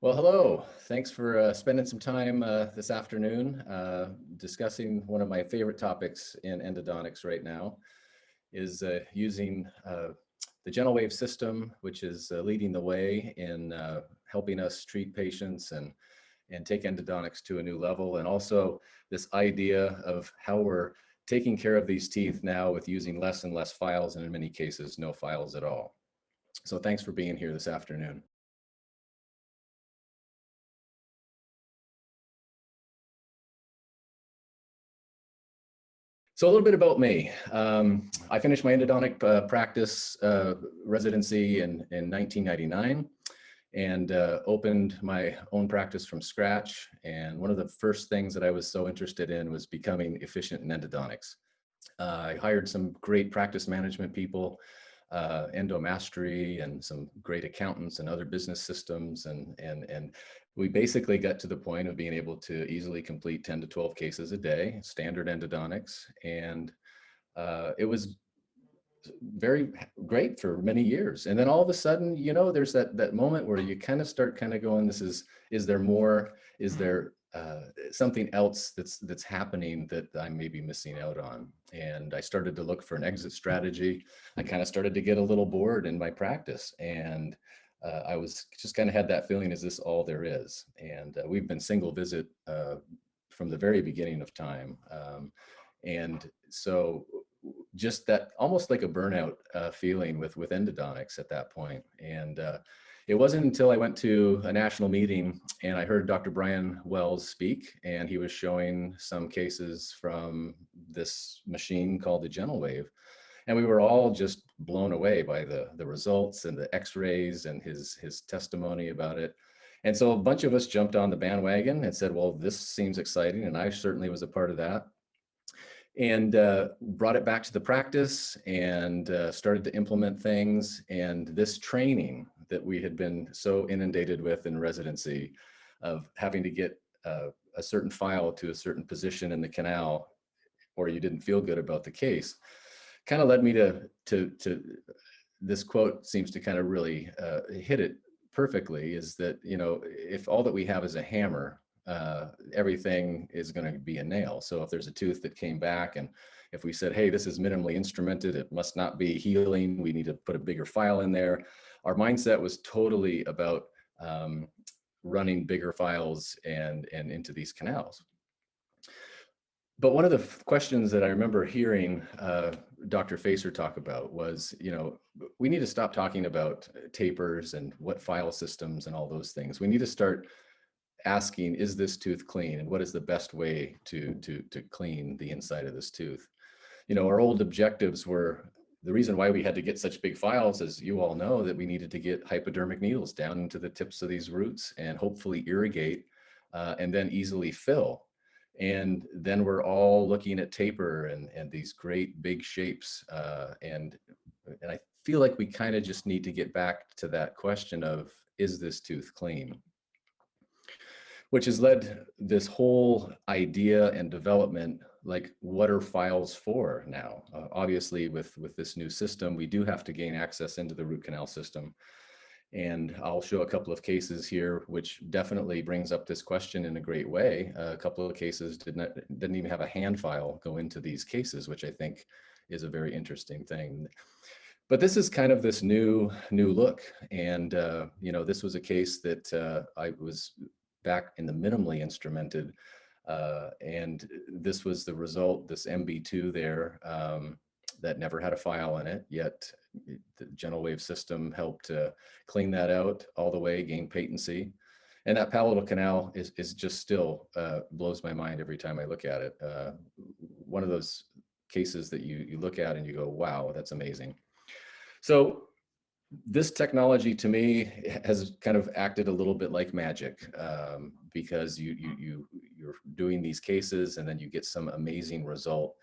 Well, hello. Thanks for spending some time this afternoon discussing one of my favorite topics in endodontics right now is using the GentleWave system, which is leading the way in helping us treat patients and take endodontics to a new level. And also this idea of how we're taking care of these teeth now with using less and less files, and in many cases, no files at all. So thanks for being here this afternoon. So a little bit about me. I finished my endodontic practice residency in 1999 and opened my own practice from scratch. And one of the first things that I was so interested in was becoming efficient in endodontics. I hired some great practice management people, Endo Mastery, and some great accountants and other business systems. And we basically got to the point of being able to easily complete 10 to 12 cases a day, standard endodontics. And it was very great for many years. And then all of a sudden, you know, there's that moment where you kind of start kind of going, is there more? Is there something else that's happening that I may be missing out on? And I started to look for an exit strategy. I kind of started to get a little bored in my practice, and I was just kind of had that feeling, is this all there is? And we've been single visit from the very beginning of time. And so just that almost like a burnout feeling with endodontics at that point. And it wasn't until I went to a national meeting and I heard Dr. Brian Wells speak, and he was showing some cases from this machine called the GentleWave. And we were all just blown away by the results and the x-rays and his testimony about it. And so a bunch of us jumped on the bandwagon and said, well, this seems exciting. And I certainly was a part of that, and brought it back to the practice and started to implement things. And this training that we had been so inundated with in residency of having to get a certain file to a certain position in the canal, or you didn't feel good about the case, kind of led me to this quote seems to kind of really hit it perfectly, is that, you know, if all that we have is a hammer, everything is going to be a nail. So if there's a tooth that came back, and if we said, hey, this is minimally instrumented, it must not be healing, we need to put a bigger file in there. Our mindset was totally about running bigger files and into these canals. But one of the questions that I remember hearing Dr. Facer talk about was, you know, we need to stop talking about tapers and what file systems and all those things. We need to start asking, is this tooth clean? And what is the best way to clean the inside of this tooth? You know, our old objectives were, the reason why we had to get such big files, as you all know, that we needed to get hypodermic needles down into the tips of these roots and hopefully irrigate and then easily fill. And then we're all looking at taper and these great big shapes. And I feel like we kind of just need to get back to that question of, is this tooth clean? Which has led this whole idea and development, like, what are files for now? Obviously, with this new system, we do have to gain access into the root canal system. And I'll show a couple of cases here, which definitely brings up this question in a great way. A couple of cases didn't even have a hand file go into these cases, which I think is a very interesting thing. But this is kind of this new look. And, you know, this was a case that I was back in the minimally instrumented. And this was the result, this MB2 there, that never had a file in it, yet the GentleWave system helped clean that out all the way, gain patency. And that palatal canal is just still blows my mind every time I look at it. One of those cases that you look at and you go, wow, that's amazing. So this technology to me has kind of acted a little bit like magic, because you're doing these cases and then you get some amazing result.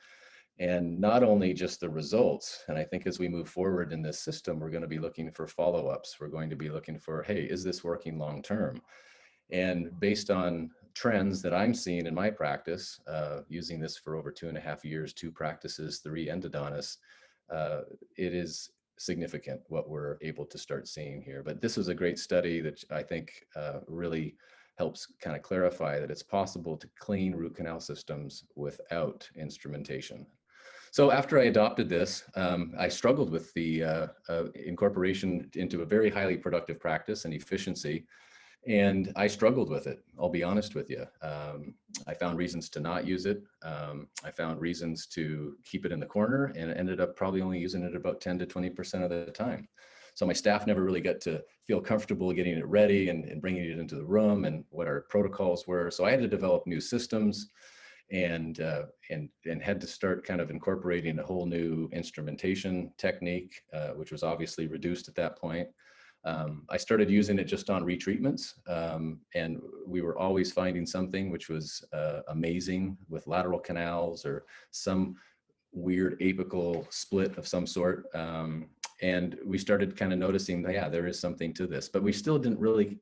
And not only just the results, and I think as we move forward in this system, we're going to be looking for follow-ups. We're going to be looking for, hey, is this working long-term? And based on trends that I'm seeing in my practice, using this for over 2.5 years, 2 practices, 3 endodontists, it is significant what we're able to start seeing here. But this was a great study that I think really helps kind of clarify that it's possible to clean root canal systems without instrumentation. So after I adopted this, I struggled with the incorporation into a very highly productive practice and efficiency. And I struggled with it, I'll be honest with you. I found reasons to not use it. I found reasons to keep it in the corner, and ended up probably only using it about 10 to 20% of the time. So my staff never really got to feel comfortable getting it ready and bringing it into the room and what our protocols were. So I had to develop new systems and had to start kind of incorporating a whole new instrumentation technique, which was obviously reduced at that point. I started using it just on retreatments, and we were always finding something which was amazing with lateral canals or some weird apical split of some sort. And we started kind of noticing that, yeah, there is something to this, but we still didn't really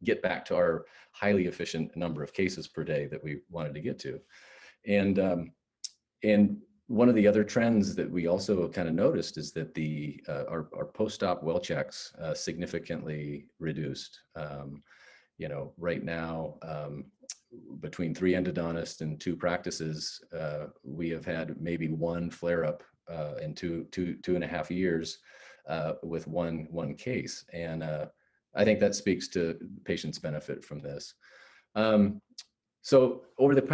get back to our highly efficient number of cases per day that we wanted to get to. And one of the other trends that we also kind of noticed is that our post-op well checks significantly reduced. You know, right now, between 3 endodontists and 2 practices, we have had maybe 1 flare-up in two and a half years with one case. And I think that speaks to patients' benefit from this. So over the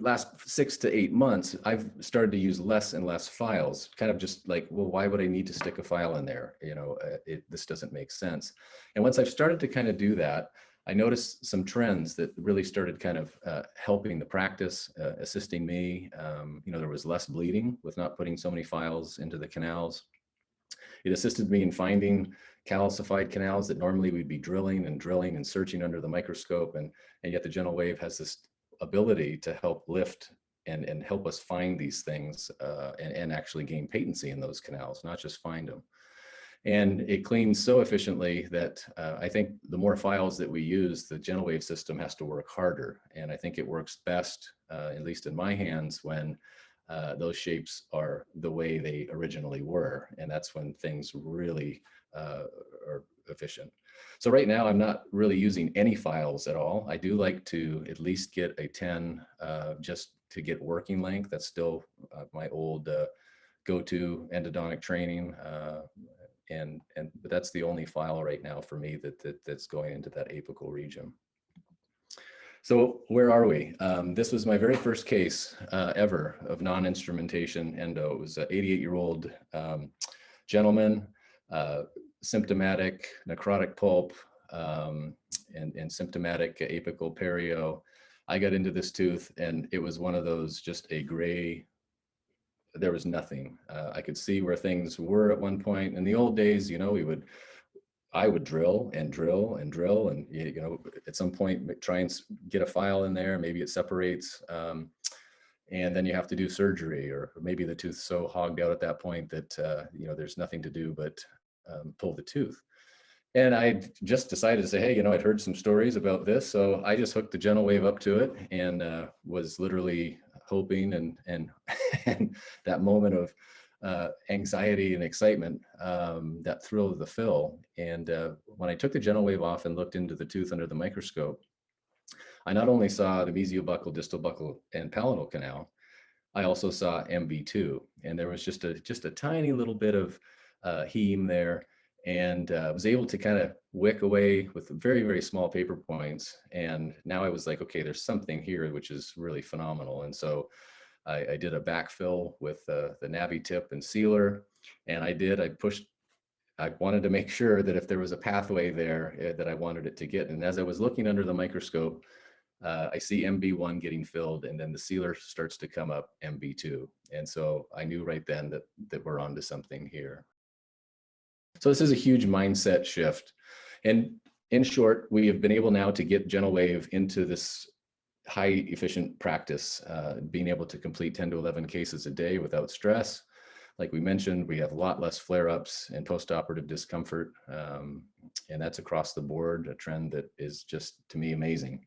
last 6 to 8 months, I've started to use less and less files, kind of just like, well, why would I need to stick a file in there? You know, this doesn't make sense. And once I've started to kind of do that, I noticed some trends that really started kind of helping the practice, assisting me. You know, there was less bleeding with not putting so many files into the canals. It assisted me in finding calcified canals that normally we'd be drilling and searching under the microscope. And yet the GentleWave has this ability to help lift and help us find these things and actually gain patency in those canals, not just find them. And it cleans so efficiently that I think the more files that we use, the GentleWave system has to work harder. And I think it works best, at least in my hands, when those shapes are the way they originally were. And that's when things really are efficient. So right now, I'm not really using any files at all. I do like to at least get a 10 just to get working length. That's still my old go-to endodontic training. But that's the only file right now for me that's going into that apical region. So where are we? This was my very first case ever of non-instrumentation endo. It was an 88-year-old gentleman, symptomatic necrotic pulp and symptomatic apical perio. I got into this tooth and it was one of those, just a gray, there was nothing. I could see where things were at one point. In the old days, you know, I would drill and drill and drill, and you know, at some point try and get a file in there. Maybe it separates, and then you have to do surgery, or maybe the tooth's so hogged out at that point that you know, there's nothing to do but pull the tooth. And I just decided to say, hey, you know, I'd heard some stories about this, so I just hooked the GentleWave up to it and was literally hoping and that moment of anxiety and excitement, that thrill of the fill. And when I took the GentleWave off and looked into the tooth under the microscope, I not only saw the mesiobuccal, distal buccal, and palatal canal, I also saw MB2, and there was just a tiny little bit of heme there, and was able to kind of wick away with very, very small paper points. And now I was like, okay, there's something here, which is really phenomenal. And so I did a backfill with the Navi tip and sealer, and I wanted to make sure that if there was a pathway there that I wanted it to get. And as I was looking under the microscope, I see MB1 getting filled, and then the sealer starts to come up, MB2. And so I knew right then that we're onto something here. So this is a huge mindset shift. And in short, we have been able now to get GentleWave into this high efficient practice, being able to complete 10 to 11 cases a day without stress. Like we mentioned, we have a lot less flare-ups and post-operative discomfort. And that's across the board, a trend that is just, to me, amazing.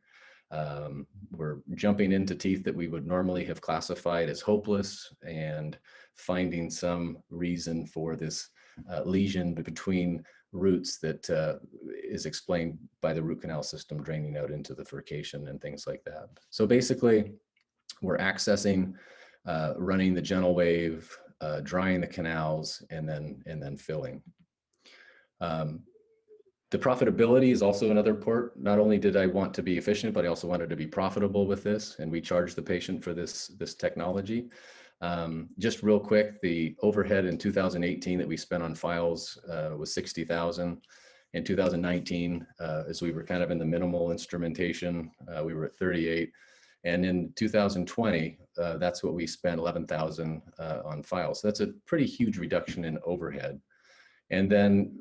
We're jumping into teeth that we would normally have classified as hopeless and finding some reason for this lesion between roots that is explained by the root canal system draining out into the furcation and things like that. So basically, we're accessing, running the GentleWave, drying the canals, and then filling. The profitability is also another part. Not only did I want to be efficient, but I also wanted to be profitable with this, and we charge the patient for this technology. Just real quick, the overhead in 2018 that we spent on files was $60,000. In 2019, as we were kind of in the minimal instrumentation, we were at 38. And in 2020, that's what we spent, 11,000 on files. So that's a pretty huge reduction in overhead. And then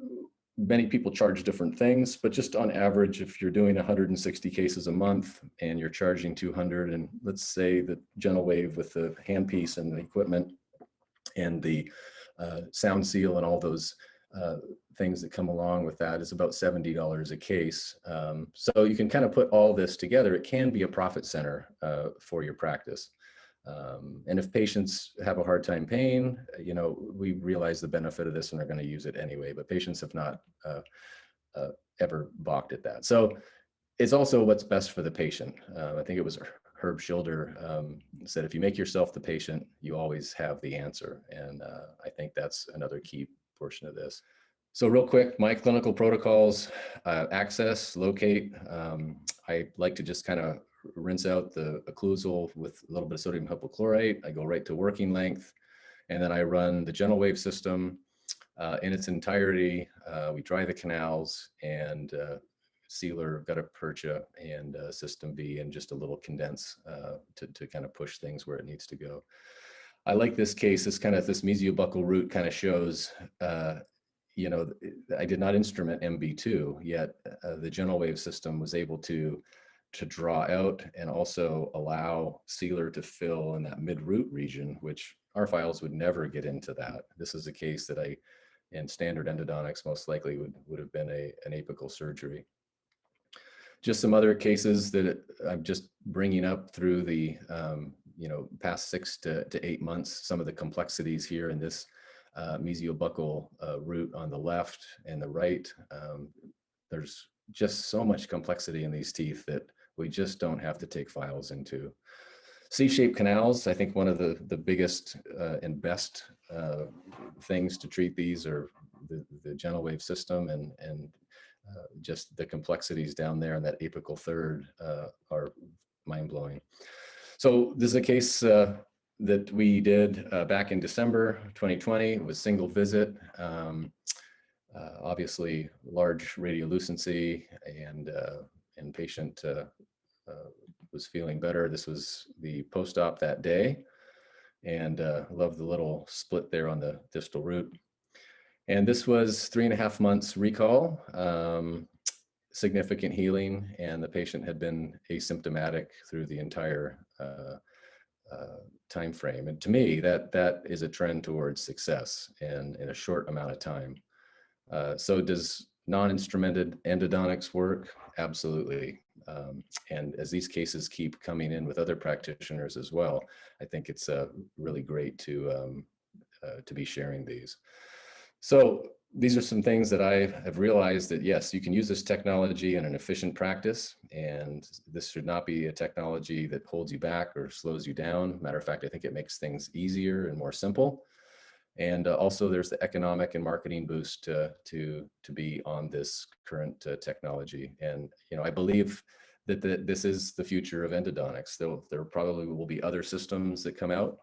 many people charge different things, but just on average, if you're doing 160 cases a month and you're charging 200, and let's say the GentleWave with the handpiece and the equipment and the sound seal and all those things that come along with that is about $70 a case. So you can kind of put all this together. It can be a profit center for your practice. And if patients have a hard time paying, you know, we realize the benefit of this and are going to use it anyway, but patients have not ever balked at that. So it's also what's best for the patient. I think it was Herb Schilder said, if you make yourself the patient, you always have the answer. And I think that's another key portion of this. So real quick, my clinical protocols, access, locate. I like to just kind of rinse out the occlusal with a little bit of sodium hypochlorite. I go right to working length, and then I run the GentleWave system in its entirety. We dry the canals and sealer, gutta percha, and system B, and just a little condense to kind of push things where it needs to go. I like this case. This mesiobuccal root kind of shows, you know, I did not instrument MB2, yet the GentleWave system was able to draw out and also allow sealer to fill in that mid-root region, which our files would never get into that. This is a case that in standard endodontics, most likely would have been an apical surgery. Just some other cases that I'm just bringing up through the you know, past 6 to 8 months, some of the complexities here in this mesiobuccal root on the left and the right. There's just so much complexity in these teeth that we just don't have to take files into. C-shaped canals, I think one of the biggest and best things to treat these are the GentleWave system, and just the complexities down there in that apical third are mind-blowing. So this is a case that we did back in December 2020. It was single visit. Obviously large radiolucency, and patient was feeling better. This was the post-op that day, and love the little split there on the distal root. And this was 3.5 months recall, significant healing, and the patient had been asymptomatic through the entire time frame. And to me, that is a trend towards success in a short amount of time. So does non-instrumented endodontics work? Absolutely. And as these cases keep coming in with other practitioners as well, I think it's really great to be sharing these. So these are some things that I have realized that, yes, you can use this technology in an efficient practice, and this should not be a technology that holds you back or slows you down. Matter of fact, I think it makes things easier and more simple. And also there's the economic and marketing boost to be on this current technology. And, you know, I believe that this is the future of endodontics. There probably will be other systems that come out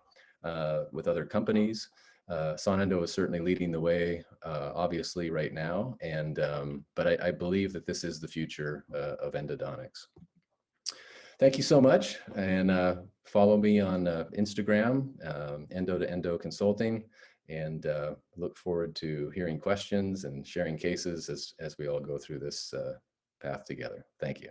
with other companies. Sonendo is certainly leading the way, obviously right now. And, but I believe that this is the future of endodontics. Thank you so much. And follow me on Instagram, Endo to Endo Consulting. And look forward to hearing questions and sharing cases as we all go through this path together. Thank you.